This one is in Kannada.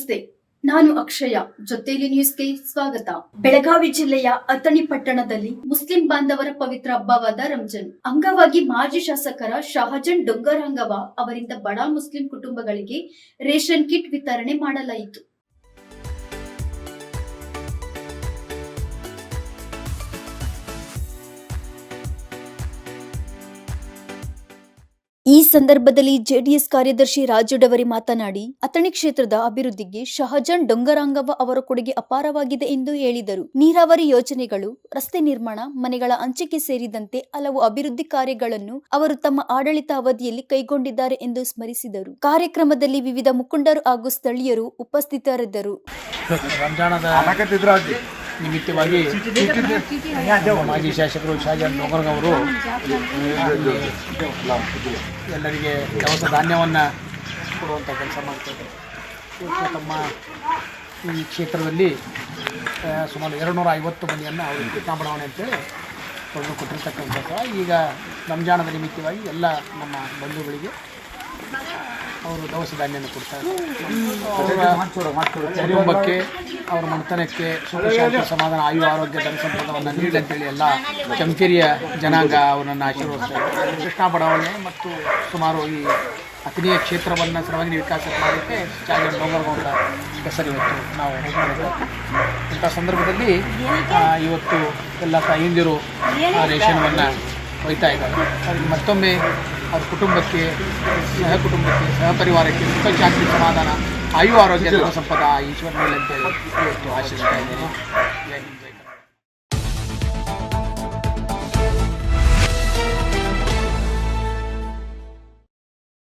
ನಮಸ್ತೆ, ನಾನು ಅಕ್ಷಯ. ಜೊತೆಲಿ ನ್ಯೂಸ್ಗೆ ಸ್ವಾಗತ. ಬೆಳಗಾವಿ ಜಿಲ್ಲೆಯ ಅಥಣಿ ಪಟ್ಟಣದಲ್ಲಿ ಮುಸ್ಲಿಂ ಬಾಂಧವರ ಪವಿತ್ರ ಹಬ್ಬವಾದ ರಂಜಾನ್ ಅಂಗವಾಗಿ ಮಾಜಿ ಶಾಸಕರ ಶಹಜಾನ್ ಡೊಂಗರಂಗವ ಅವರಿಂದ ಬಡ ಮುಸ್ಲಿಂ ಕುಟುಂಬಗಳಿಗೆ ರೇಷನ್ ಕಿಟ್ ವಿತರಣೆ ಮಾಡಲಾಯಿತು. ಈ ಸಂದರ್ಭದಲ್ಲಿ ಜೆಡಿಎಸ್ ಕಾರ್ಯದರ್ಶಿ ರಾಜು ಡವರಿ ಮಾತನಾಡಿ, ಅಥಣಿ ಕ್ಷೇತ್ರದ ಅಭಿವೃದ್ಧಿಗೆ ಶಹಜಾನ್ ಡೊಂಗರಂಗವ ಅವರ ಕೊಡುಗೆ ಅಪಾರವಾಗಿದೆ ಎಂದು ಹೇಳಿದರು. ನೀರಾವರಿ ಯೋಜನೆಗಳು, ರಸ್ತೆ ನಿರ್ಮಾಣ, ಮನೆಗಳ ಹಂಚಿಕೆ ಸೇರಿದಂತೆ ಹಲವು ಅಭಿವೃದ್ಧಿ ಕಾರ್ಯಗಳನ್ನು ಅವರು ತಮ್ಮ ಆಡಳಿತ ಅವಧಿಯಲ್ಲಿ ಕೈಗೊಂಡಿದ್ದಾರೆ ಎಂದು ಸ್ಮರಿಸಿದರು. ಕಾರ್ಯಕ್ರಮದಲ್ಲಿ ವಿವಿಧ ಮುಖಂಡರು ಹಾಗೂ ಸ್ಥಳೀಯರು ಉಪಸ್ಥಿತರಿದ್ದರು. ನಿಮಿತ್ತವಾಗಿ ಮಾಜಿ ಶಾಸಕರು ಶಹಜಾನ್ ಡೊಂಗರಂಗವರು ಎಲ್ಲರಿಗೆ ದವಸ ಧಾನ್ಯವನ್ನು ಕೊಡುವಂಥ ಕೆಲಸ ಮಾಡ್ತಾರೆ. ತಮ್ಮ ಈ ಕ್ಷೇತ್ರದಲ್ಲಿ ಸುಮಾರು 250 ಮಂದಿಯನ್ನು ಅವರು ಕಿಟ್ನಾ ಬಡಾವಣೆ ಅಂತೇಳಿ ಕೊಟ್ಟಿರ್ತಕ್ಕಂಥದ್ದು. ಈಗ ರಂಜಾನದ ನಿಮಿತ್ತವಾಗಿ ಎಲ್ಲ ನಮ್ಮ ಬಂಧುಗಳಿಗೆ ಅವರು ದವಸ ಧಾನ್ಯವನ್ನು ಕೊಡ್ತಾರೆ. ಕುಟುಂಬಕ್ಕೆ, ಅವರ ಮನೆತನಕ್ಕೆ ಸುಖ ಶಾಂತಿ ಸಮಾಧಾನ ಆಯು ಆರೋಗ್ಯ ಧನ ಸಂಪದವನ್ನು ನೀಡಿ ಅಂತೇಳಿ ಎಲ್ಲ ಕೆಂಪೇರಿಯ ಜನಾಂಗ ಅವರನ್ನು ಆಶೀರ್ವದಿಸ್ತಾರೆ. ಕೃಷ್ಣಾ ಬಡಾವಣೆ ಮತ್ತು ಸುಮಾರು ಈ ಅಥಣಿಯ ಕ್ಷೇತ್ರವನ್ನು ಸರ್ವಾಂಗೀಣ ವಿಕಾಸ ಮಾಡಲಿಕ್ಕೆ ಶಹಜಾನ್ ಡೊಂಗರಂಗವ ಹೆಸರು ಇವತ್ತು ನಾವು ಹೋಗ್ತಾ. ಇಂಥ ಸಂದರ್ಭದಲ್ಲಿ ಇವತ್ತು ಎಲ್ಲ ತಾಯಂದಿರು ರೇಷನ್ವನ್ನು ಒಯ್ತಾ ಇದ್ದಾರೆ. ಅವರಿಗೆ ಮತ್ತೊಮ್ಮೆ ಅವ್ರ ಕುಟುಂಬಕ್ಕೆ, ಸಹ ಪರಿವಾರಕ್ಕೆ ಸುಖ ಶಾಂತಿ ಸಮಾಧಾನ ಆಯು ಆರೋಗ್ಯ ಧನ ಸಂಪದ ಈಶ್ವರ ಮೇಲೆ ಅಂತೇಳಿ ಇವತ್ತು ಆಶಿಸ್ತಾ ಇದ್ದೇನೆ.